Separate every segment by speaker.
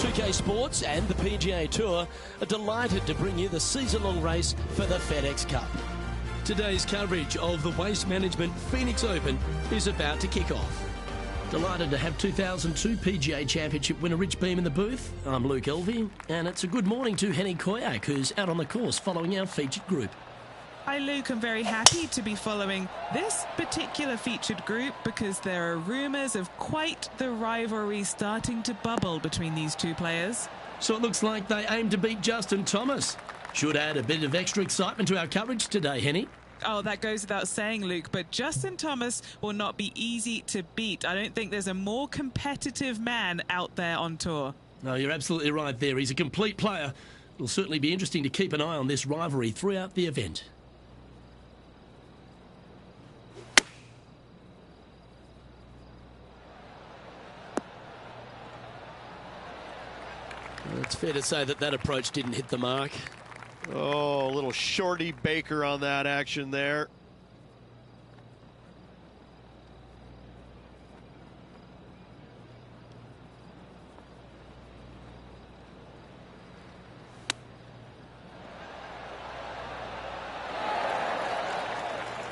Speaker 1: 2K Sports and the PGA Tour are delighted to bring you the season-long race for the FedEx Cup. Today's coverage of the Waste Management Phoenix Open is about to kick off. Delighted to have 2002 PGA Championship winner Rich Beem in the booth. I'm Luke Elvey, and it's a good morning to Henny Koyak, who's out on the course following our featured group.
Speaker 2: Hi Luke, I'm very happy to be following this particular featured group because there are rumours of quite the rivalry starting to bubble between these two players.
Speaker 1: So it looks like they aim to beat Justin Thomas. Should add a bit of extra excitement to our coverage today, Henny.
Speaker 2: Oh, that goes without saying, Luke, but Justin Thomas will not be easy to beat. I don't think there's a more competitive man out there on tour.
Speaker 1: No, you're absolutely right there. He's a complete player. It'll certainly be interesting to keep an eye on this rivalry throughout the event. It's fair to say that approach didn't hit the mark.
Speaker 3: Oh, a little shorty Baker on that action there.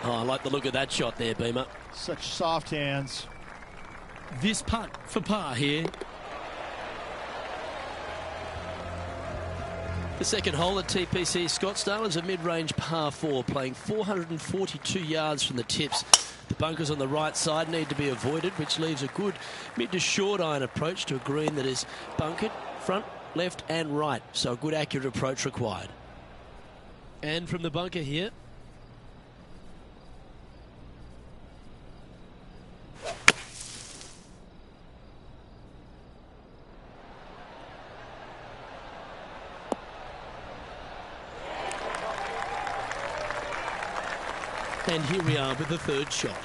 Speaker 1: Oh, I like the look of that shot there, Beamer.
Speaker 4: Such soft hands.
Speaker 1: This putt for par here. The second hole at TPC Scottsdale is a mid-range par 4, playing 442 yards from the tips. The bunkers on the right side need to be avoided, which leaves a good mid to short iron approach to a green that is bunkered front, left and right. So a good accurate approach required. And from the bunker here. And here we are with the third shot.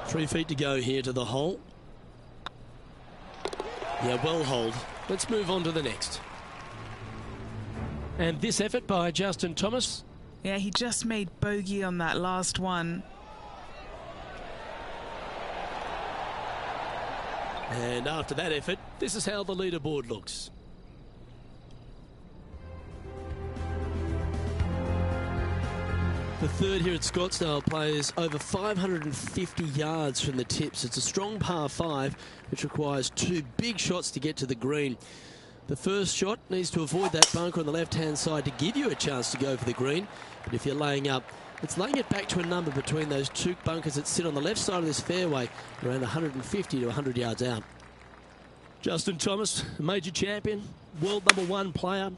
Speaker 1: Three feet to go here to the hole. Yeah, well holed. Let's move on to the next. And this effort by Justin Thomas.
Speaker 2: Yeah, he just made bogey on that last one.
Speaker 1: And after that effort, this is how the leaderboard looks. The third here at Scottsdale plays over 550 yards from the tips. It's a strong par 5, which requires two big shots to get to the green. The first shot needs to avoid that bunker on the left-hand side to give you a chance to go for the green. But if you're laying up, it's laying it back to a number between those two bunkers that sit on the left side of this fairway, around 150 to 100 yards out. Justin Thomas, major champion, world #1 player.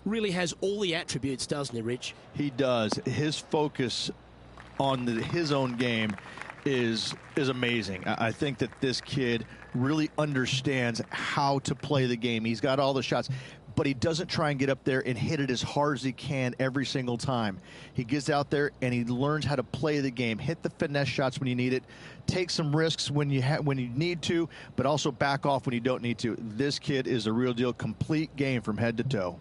Speaker 1: Really has all the attributes, doesn't he, Rich?
Speaker 4: He does. His focus on his own game is amazing. I think that this kid really understands how to play the game. He's got all the shots, but he doesn't try and get up there and hit it as hard as he can every single time. He gets out there and he learns how to play the game, hit the finesse shots when you need it, take some risks when you need to, but also back off when you don't need to. This kid is a real deal, complete game from head to toe.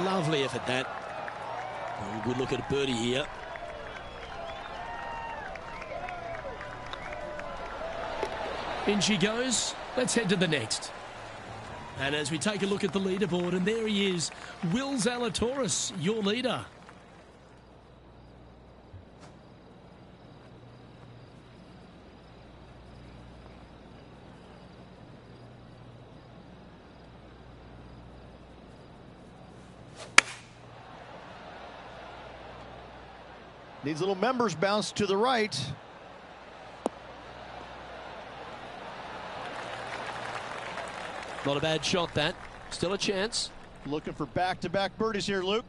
Speaker 1: Lovely effort that. Oh, good look at birdie here. In she goes. Let's head to the next. And as we take a look at the leaderboard, and there he is, Will Zalatoris, your leader.
Speaker 4: Needs a little members bounce to the right.
Speaker 1: Not a bad shot, that. Still a chance.
Speaker 3: Looking for back-to-back birdies here, Luke.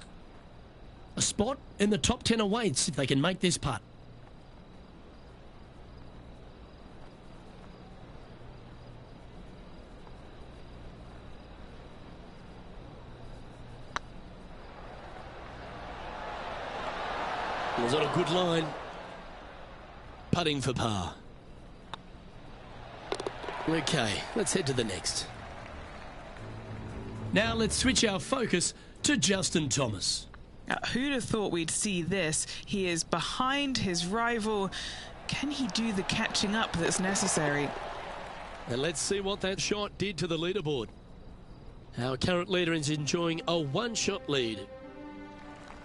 Speaker 5: A spot in the top 10 awaits if they can make this putt.
Speaker 1: Was on a good line. Putting for par. Okay, let's head to the next.
Speaker 5: Now let's switch our focus to Justin Thomas.
Speaker 2: Who'd have thought we'd see this? He is behind his rival. Can he do the catching up that's necessary?
Speaker 1: And let's see what that shot did to the leaderboard. Our current leader is enjoying a one-shot lead.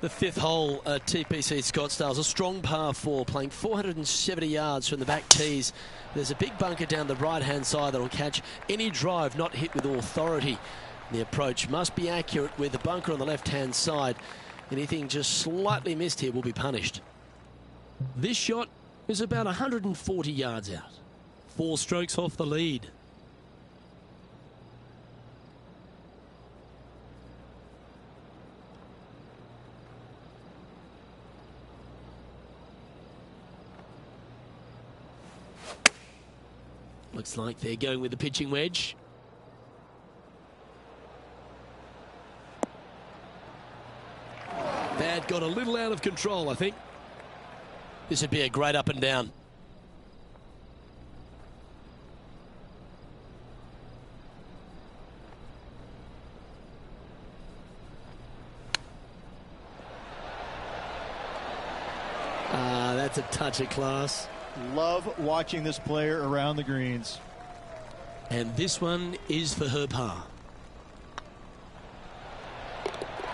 Speaker 1: The fifth hole at TPC Scottsdale's a strong par 4, playing 470 yards from the back tees. There's a big bunker down the right-hand side that will catch any drive not hit with authority. The approach must be accurate with the bunker on the left-hand side. Anything just slightly missed here will be punished. This shot is about 140 yards out. 4 strokes off the lead. Looks like they're going with the pitching wedge. That got a little out of control, I think. This would be a great up and down. That's a touch of class.
Speaker 3: Love watching this player around the greens.
Speaker 1: And this one is for her par.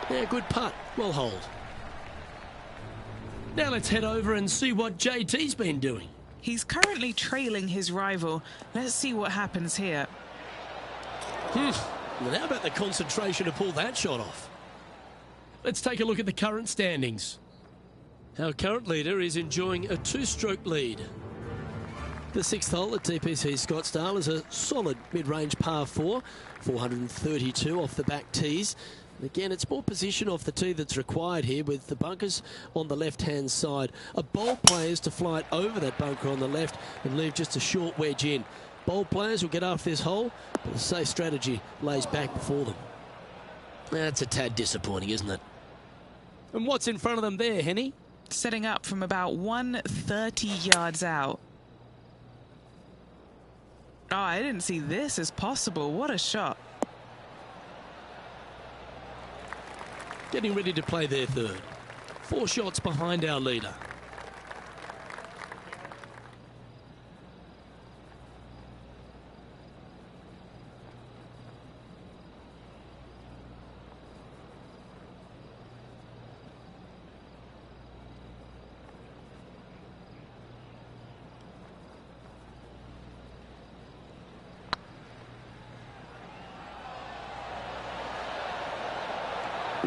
Speaker 1: Yeah, good putt. Well hold.
Speaker 5: Now let's head over and see what JT's been doing.
Speaker 2: He's currently trailing his rival. Let's see what happens here.
Speaker 1: Well, how about the concentration to pull that shot off?
Speaker 5: Let's take a look at the current standings.
Speaker 1: Our current leader is enjoying a 2-stroke lead. The sixth hole at TPC Scottsdale is a solid mid-range par 4, 432 off the back tees. And again, it's more position off the tee that's required here, with the bunkers on the left-hand side. A bold player is to fly it over that bunker on the left and leave just a short wedge in. Bold players will get after this hole, but the safe strategy lays back before them. That's a tad disappointing, isn't it?
Speaker 5: And what's in front of them there, Henny?
Speaker 2: Setting up from about 130 yards out. Oh, I didn't see this as possible. What a shot.
Speaker 1: Getting ready to play their third. 4 shots behind our leader.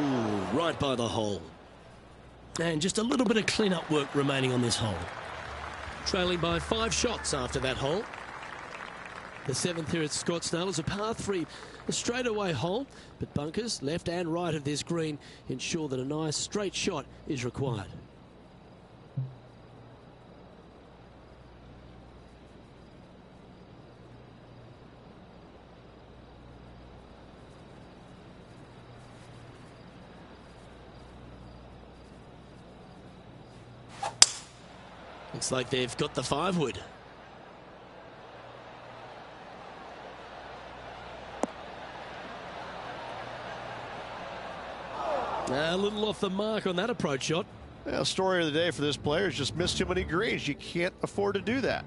Speaker 1: Ooh, right by the hole. And just a little bit of clean-up work remaining on this hole. Trailing by 5 shots after that hole. The 7th here at Scottsdale is a par 3, a straightaway hole, but bunkers left and right of this green ensure that a nice straight shot is required. Looks like they've got the 5-wood. A little off the mark on that approach shot.
Speaker 3: Yeah, story of the day for this player is just missed too many greens. You can't afford to do that.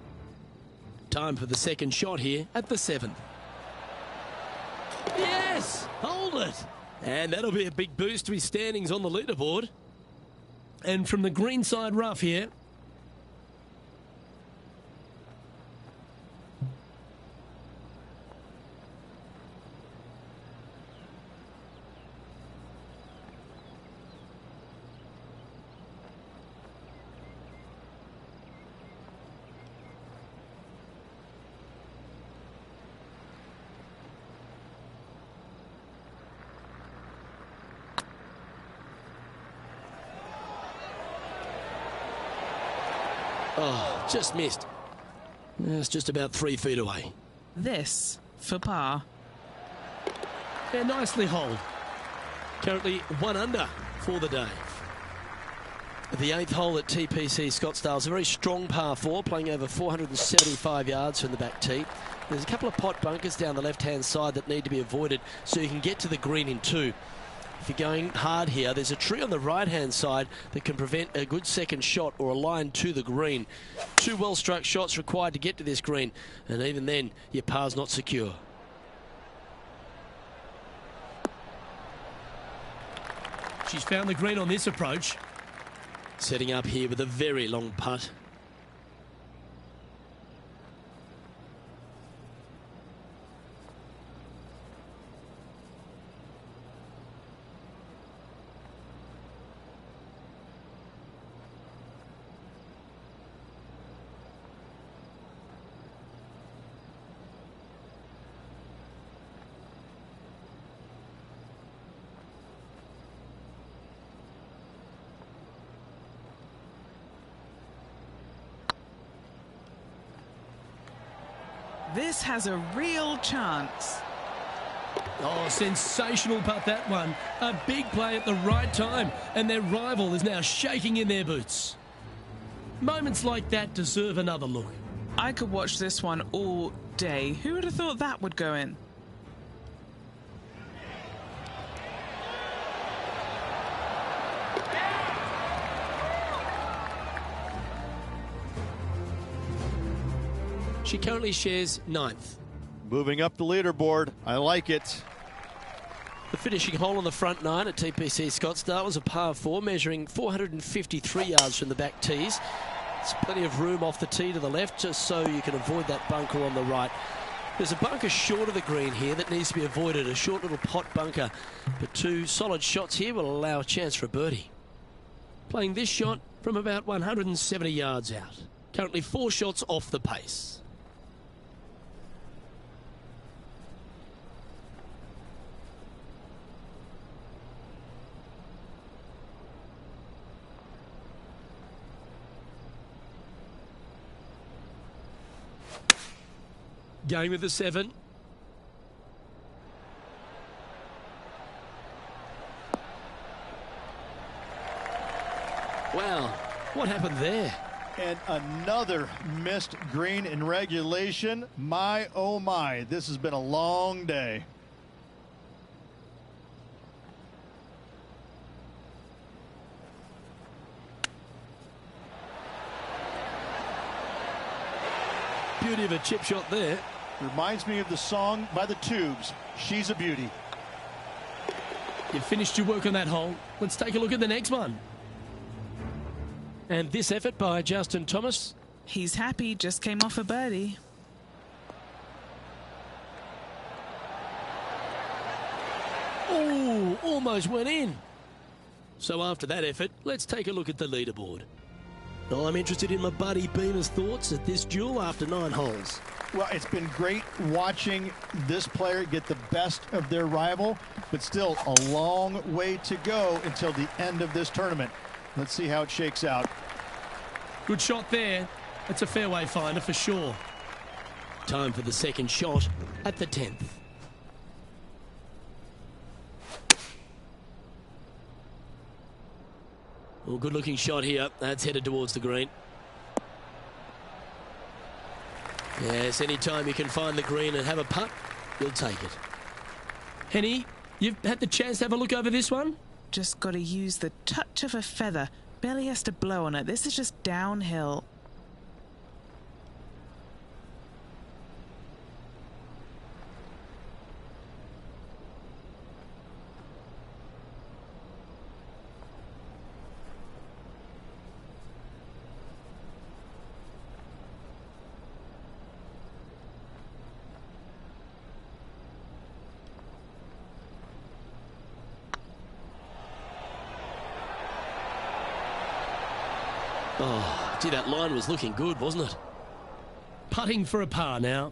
Speaker 1: Time for the second shot here at the 7th. Yes! Hold it! And that'll be a big boost to his standings on the leaderboard.
Speaker 5: And from the greenside rough here,
Speaker 1: Oh, just missed. It's just about 3 feet away.
Speaker 2: This for par.
Speaker 5: Yeah, nicely holed.
Speaker 1: Currently 1 under for the day. The 8th hole at TPC Scottsdale is a very strong par 4, playing over 475 yards from the back tee. There's a couple of pot bunkers down the left-hand side that need to be avoided so you can get to the green in 2. If you're going hard here, there's a tree on the right-hand side that can prevent a good second shot or a line to the green. 2 well-struck shots required to get to this green, and even then, your par's not secure.
Speaker 5: She's found the green on this approach.
Speaker 1: Setting up here with a very long putt.
Speaker 2: This has a real chance.
Speaker 5: Oh, sensational putt, that one. A big play at the right time, and their rival is now shaking in their boots. Moments like that deserve another look.
Speaker 2: I could watch this one all day. Who would have thought that would go in?
Speaker 1: She currently shares 9th.
Speaker 3: Moving up the leaderboard. I like it.
Speaker 1: The finishing hole on the front 9 at TPC Scottsdale was a par 4, measuring 453 yards from the back tees. There's plenty of room off the tee to the left, just so you can avoid that bunker on the right. There's a bunker short of the green here that needs to be avoided, a short little pot bunker. But 2 solid shots here will allow a chance for a birdie. Playing this shot from about 170 yards out. Currently 4 shots off the pace. Going with the 7. Wow, what happened there?
Speaker 4: And another missed green in regulation. My, oh my, this has been a long day.
Speaker 1: Beauty of a chip shot there.
Speaker 4: Reminds me of the song by the Tubes, She's a Beauty.
Speaker 5: You've finished your work on that hole. Let's take a look at the next one.
Speaker 1: And this effort by Justin Thomas.
Speaker 2: He's happy, just came off a birdie.
Speaker 1: Oh, almost went in. So after that effort, let's take a look at the leaderboard. I'm interested in my buddy Beamer's thoughts at this duel after 9 holes.
Speaker 4: Well, it's been great watching this player get the best of their rival, but still a long way to go until the end of this tournament. Let's see how it shakes out.
Speaker 5: Good shot there. That's a fairway finder for sure.
Speaker 1: Time for the second shot at the 10th. Well, good looking shot here. That's headed towards the green. Yes, anytime you can find the green and have a putt, you'll take it.
Speaker 5: Henny, you've had the chance to have a look over this one?
Speaker 2: Just got to use the touch of a feather. Barely has to blow on it. This is just downhill.
Speaker 1: Oh, gee, that line was looking good, wasn't it?
Speaker 5: Putting for a par now.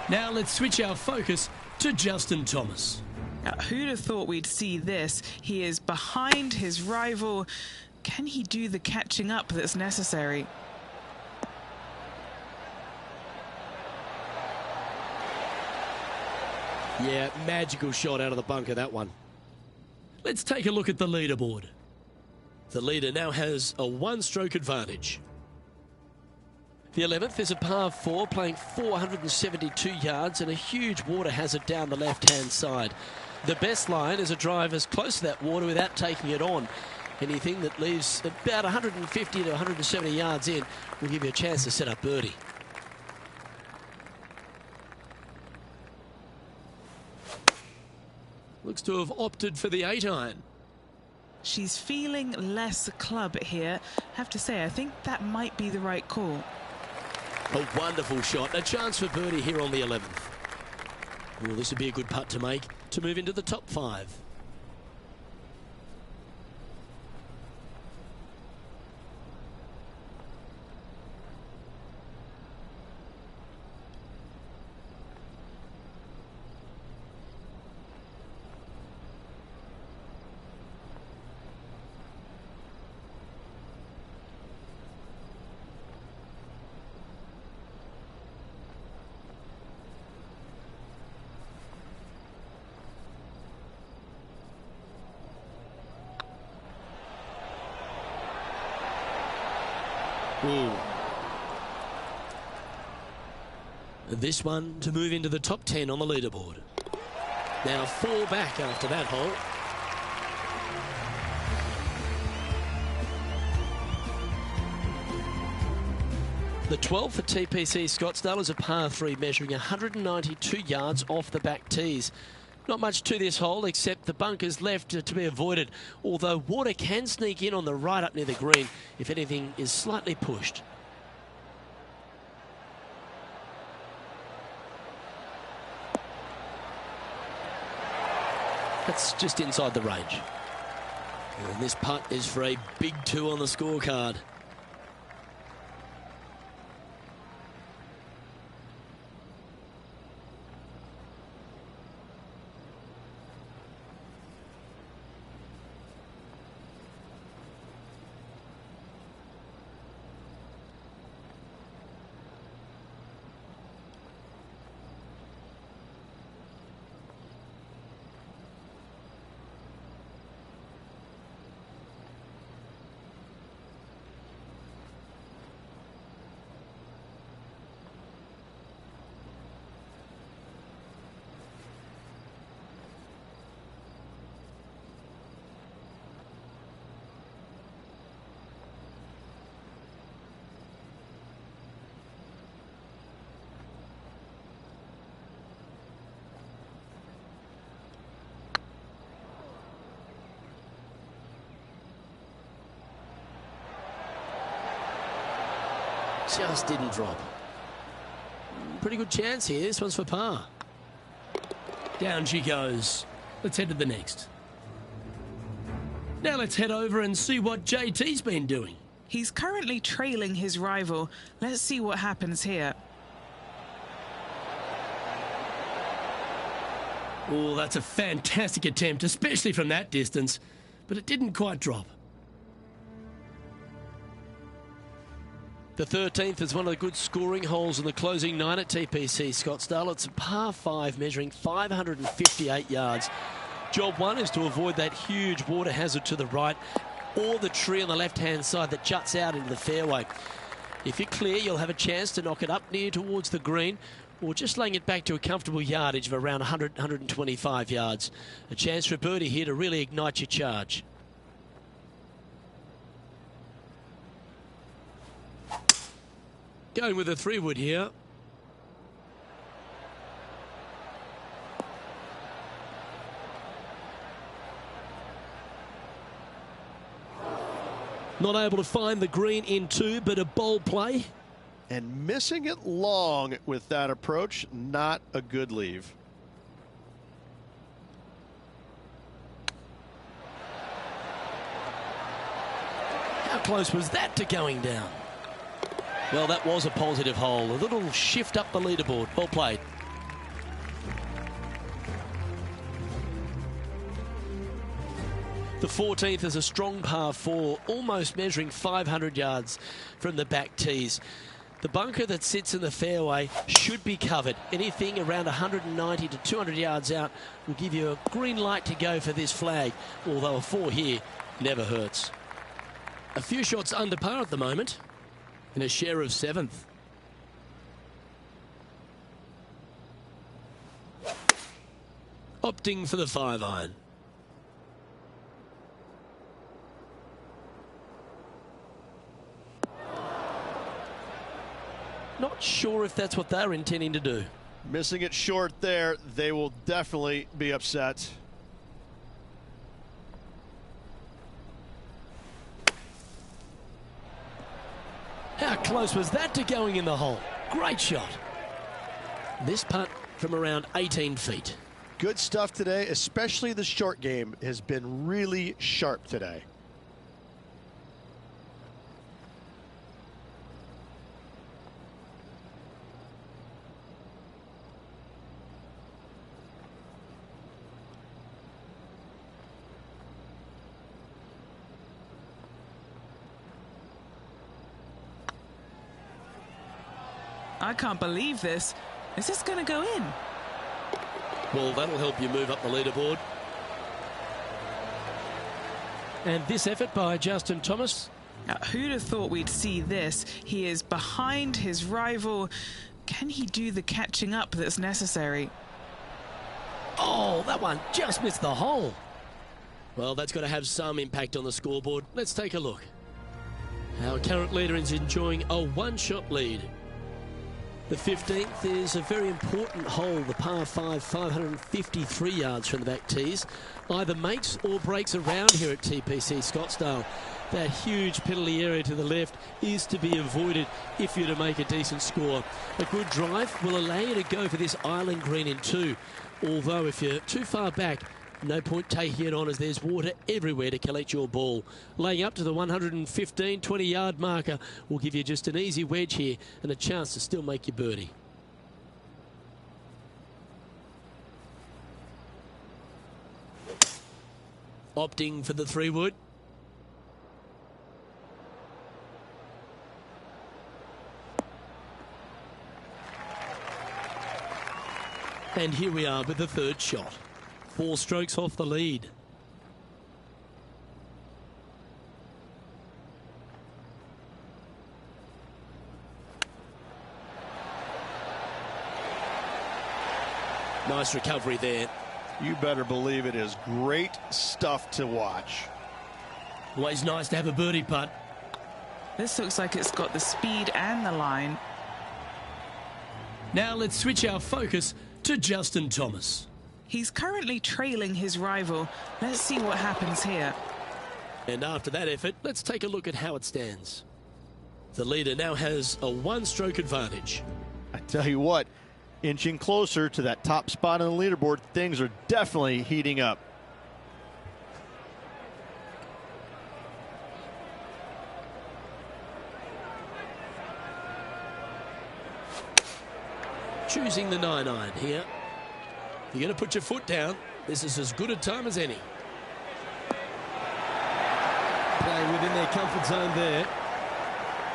Speaker 5: Now let's switch our focus to Justin Thomas.
Speaker 2: Now, who'd have thought we'd see this? He is behind his rival. Can he do the catching up that's necessary?
Speaker 1: Yeah, magical shot out of the bunker, that one.
Speaker 5: Let's take a look at the leaderboard.
Speaker 1: The leader now has a one-stroke advantage. The 11th is a par 4, playing 472 yards and a huge water hazard down the left-hand side. The best line is a drive as close to that water without taking it on. Anything that leaves about 150 to 170 yards in will give you a chance to set up birdie.
Speaker 5: Looks to have opted for the 8-iron.
Speaker 2: She's feeling less club here. Have to say, I think that might be the right call.
Speaker 1: A wonderful shot. A chance for birdie here on the 11th. Well, this would be a good putt to make to move into the top 5. Ooh. This one to move into the top 10 on the leaderboard. Now 4 back after that hole. The 12 for TPC Scottsdale is a par 3 measuring 192 yards off the back tees. Not much to this hole except the bunkers left to be avoided, although water can sneak in on the right up near the green if anything is slightly pushed. That's just inside the range. And this putt is for a big 2 on the scorecard. Just didn't drop. Pretty good chance here. This one's for par.
Speaker 5: Down she goes. Let's head to the next. Now let's head over and see what JT's been doing.
Speaker 2: He's currently trailing his rival. Let's see what happens here.
Speaker 5: Oh, that's a fantastic attempt, especially from that distance, but it didn't quite drop.
Speaker 1: The 13th is one of the good scoring holes in the closing 9 at TPC Scottsdale. It's a par 5 measuring 558 yards. Job 1 is to avoid that huge water hazard to the right or the tree on the left-hand side that juts out into the fairway. If you're clear, you'll have a chance to knock it up near towards the green or just laying it back to a comfortable yardage of around 100, 125 yards. A chance for a birdie here to really ignite your charge.
Speaker 5: Going with a 3-wood here. Not able to find the green in 2, but a bold play.
Speaker 3: And missing it long with that approach, not a good leave.
Speaker 1: How close was that to going down? Well, that was a positive hole. A little shift up the leaderboard. Well played. The 14th is a strong par 4, almost measuring 500 yards from the back tees. The bunker that sits in the fairway should be covered. Anything around 190 to 200 yards out will give you a green light to go for this flag, although a 4 here never hurts. A few shots under par at the moment, in a share of 7th. Opting for the 5-iron. Not sure if that's what they're intending to do.
Speaker 3: Missing it short there, they will definitely be upset.
Speaker 1: How close was that to going in the hole? Great shot. This putt from around 18 feet.
Speaker 3: Good stuff today, especially the short game has been really sharp today.
Speaker 2: I can't believe this. Is this going to go in?
Speaker 1: Well, that'll help you move up the leaderboard. And this effort by Justin Thomas.
Speaker 2: Now, who'd have thought we'd see this? He is behind his rival. Can he do the catching up that's necessary?
Speaker 1: Oh, that one just missed the hole. Well, that's got to have some impact on the scoreboard. Let's take a look. Our current leader is enjoying a one-shot lead. The 15th is a very important hole, the par 5, 553 yards from the back tees. Either makes or breaks around here at TPC Scottsdale. That huge penalty area to the left is to be avoided if you're to make a decent score. A good drive will allow you to go for this island green in 2. Although if you're too far back, no point taking it on as there's water everywhere to collect your ball. Laying up to the 115, 20-yard marker will give you just an easy wedge here and a chance to still make your birdie. Opting for the 3-wood. And here we are with the 3rd shot. 4 strokes off the lead. Nice recovery there.
Speaker 3: You better believe it is great stuff to watch.
Speaker 1: Always nice to have a birdie putt.
Speaker 2: This looks like it's got the speed and the line.
Speaker 5: Now let's switch our focus to Justin Thomas.
Speaker 2: He's currently trailing his rival. Let's see what happens here.
Speaker 1: And after that effort, let's take a look at how it stands. The leader now has a 1-stroke advantage.
Speaker 3: I tell you what, inching closer to that top spot on the leaderboard, things are definitely heating up.
Speaker 1: Choosing the 9-iron here. You're going to put your foot down. This is as good a time as any. Playing within their comfort zone there.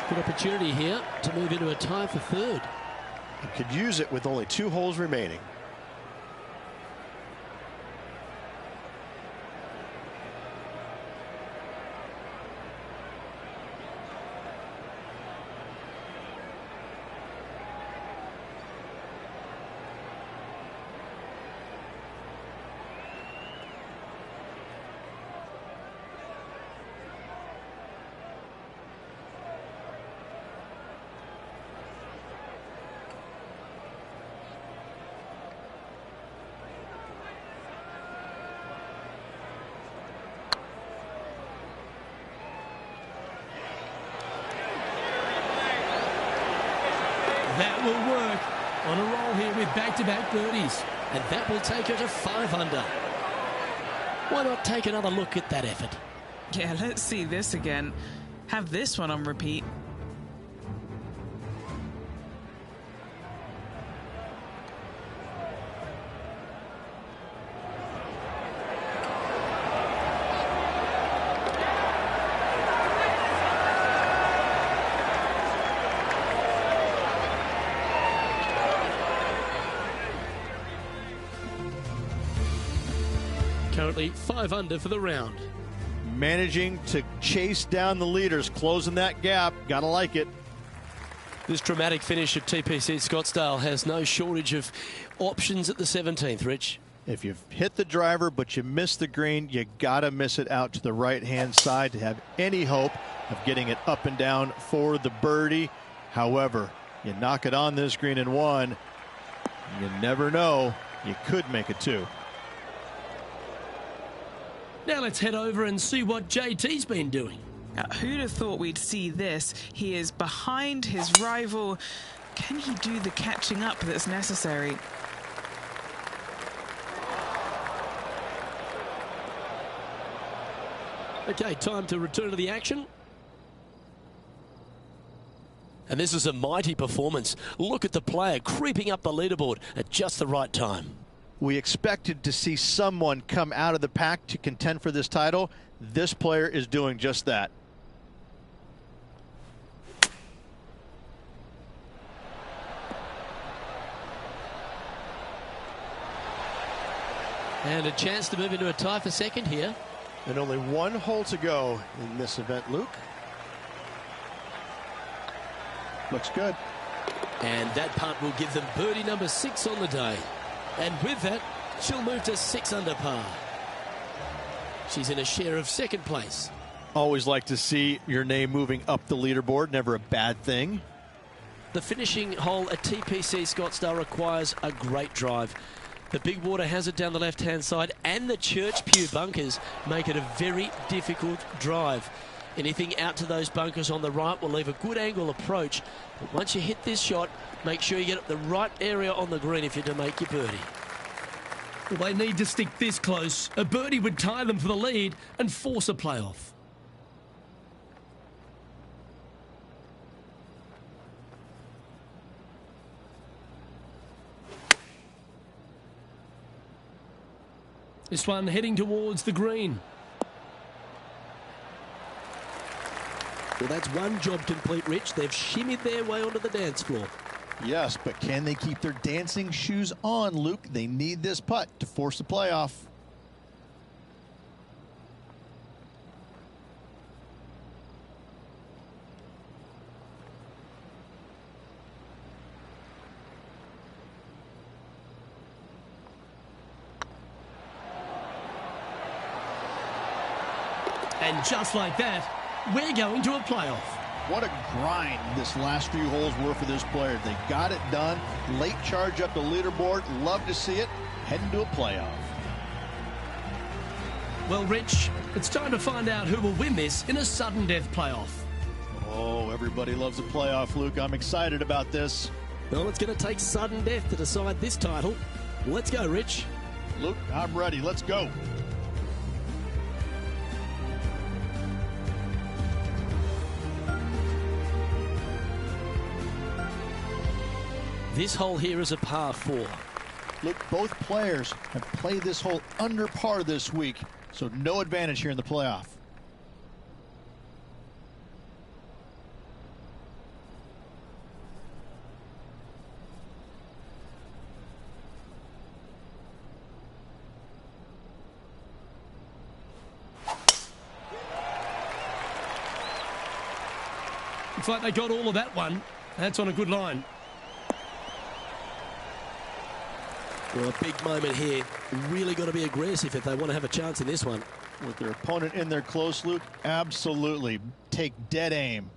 Speaker 1: Good opportunity here to move into a tie for 3rd.
Speaker 3: You could use it with only 2 holes remaining.
Speaker 1: That will work. On a roll here with back-to-back birdies. And that will take her to 5 under. Why not take another look at that effort?
Speaker 2: Yeah, let's see this again. Have this one on repeat.
Speaker 5: currently 5 under for the round.
Speaker 3: Managing to chase down the leaders, closing that gap. Gotta like it.
Speaker 1: This dramatic finish at TPC Scottsdale has no shortage of options at the 17th, Rich.
Speaker 3: If you've hit the driver but you miss the green, you gotta miss it out to the right-hand side to have any hope of getting it up and down for the birdie. However, you knock it on this green in one, you never know, you could make it two.
Speaker 5: Now let's head over and see what JT's been doing.
Speaker 2: Who'd have thought we'd see this? He is behind his rival. Can he do the catching up that's necessary?
Speaker 1: Okay, time to return to the action. And this is a mighty performance. Look at the player creeping up the leaderboard at just the right time.
Speaker 3: We expected to see someone come out of the pack to contend for this title. This player is doing just that.
Speaker 1: And a chance to move into a tie for second here.
Speaker 3: And only one hole to go in this event, Luke. Looks good.
Speaker 1: And that putt will give them birdie number 6 on the day. And with that, she'll move to 6 under par. She's in a share of second place.
Speaker 3: Always like to see your name moving up the leaderboard. Never a bad thing.
Speaker 1: The finishing hole at TPC Scottsdale requires a great drive. The big water hazard down the left-hand side and the Church Pew bunkers make it a very difficult drive. Anything out to those bunkers on the right will leave a good angle approach. But once you hit this shot, make sure you get up the right area on the green if you're to make your birdie.
Speaker 5: Well, they need to stick this close. A birdie would tie them for the lead and force a playoff. This one heading towards the green.
Speaker 1: Well, that's one job complete, Rich. They've shimmied their way onto the dance floor.
Speaker 4: Yes, but can they keep their dancing shoes on, Luke? They need this putt to force the playoff.
Speaker 5: And just like that, we're going to a playoff.
Speaker 4: What a grind this last few holes were for this player. They got it done. Late charge up the leaderboard. Love to see it. Heading to a playoff.
Speaker 5: Well, Rich, it's time to find out who will win this in a sudden death playoff.
Speaker 4: Oh, everybody loves a playoff, Luke. I'm excited about this.
Speaker 1: Well, it's going to take sudden death to decide this title. Let's go, Rich.
Speaker 4: Luke, I'm ready. Let's go.
Speaker 1: This hole here is a par 4.
Speaker 4: Look, both players have played this hole under par this week, so no advantage here in the playoff.
Speaker 5: Looks like they got all of that one. That's on a good line.
Speaker 1: Well, a big moment here. Really got to be aggressive if they want to have a chance in this one.
Speaker 4: With their opponent in there close, Luke, absolutely. Take dead aim.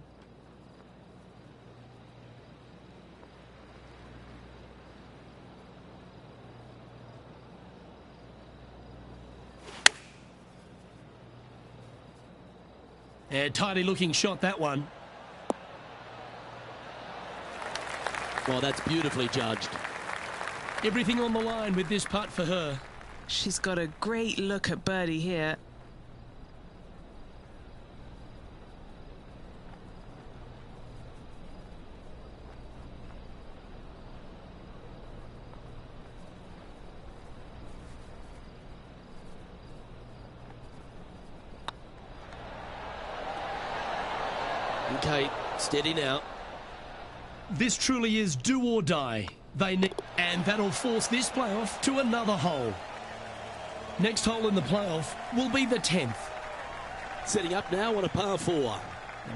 Speaker 5: And tidy looking shot, that one.
Speaker 1: Well, that's beautifully judged.
Speaker 5: Everything on the line with this putt for her.
Speaker 2: She's got a great look at birdie here.
Speaker 1: Okay, steady now.
Speaker 5: This truly is do or die. They need, and that'll force this playoff to another hole. Next hole in the playoff will be the 10th.
Speaker 1: Setting up now on a par 4.
Speaker 3: Well,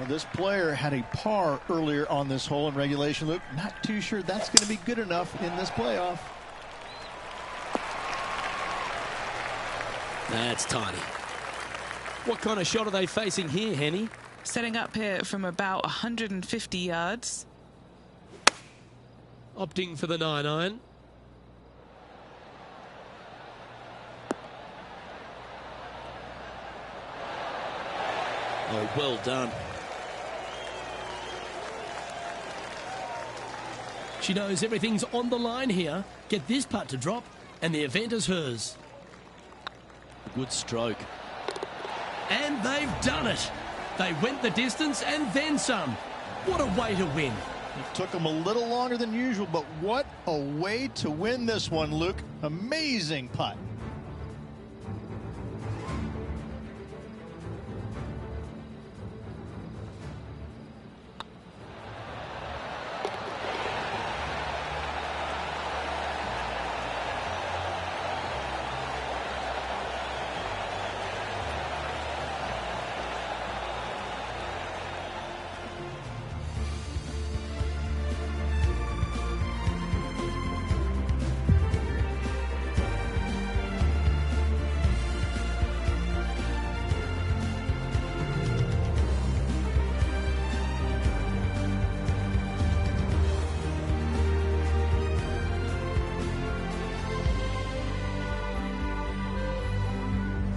Speaker 3: this player had a par earlier on this hole in regulation, Luke. Not too sure that's going to be good enough in this playoff.
Speaker 1: That's tiny. What kind of shot are they facing here, Henny?
Speaker 2: Setting up here from about 150 yards.
Speaker 5: Opting for the 9-iron.
Speaker 1: Oh, well done.
Speaker 5: She knows everything's on the line here. Get this putt to drop, and the event is hers.
Speaker 1: Good stroke.
Speaker 5: And they've done it. They went the distance and then some. What a way to win.
Speaker 3: It took them a little longer than usual, but what a way to win this one, Luke. Amazing putt.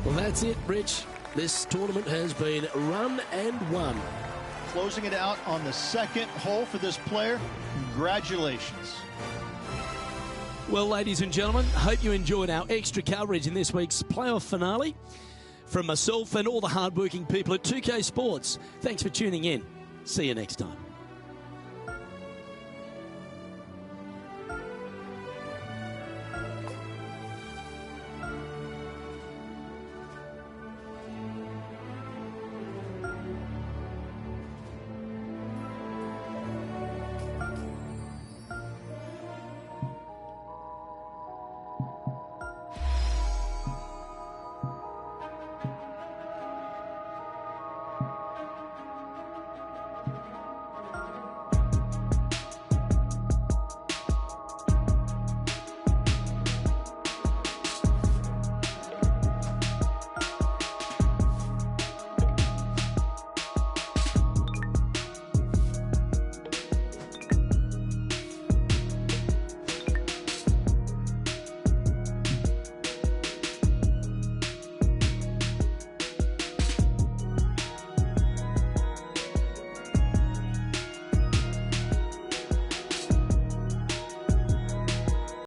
Speaker 1: Well, that's it, Rich. This tournament has been run and won.
Speaker 3: Closing it out on the second hole for this player. Congratulations.
Speaker 1: Well, ladies and gentlemen, hope you enjoyed our extra coverage in this week's playoff finale. From myself and all the hardworking people at 2K Sports, thanks for tuning in. See you next time.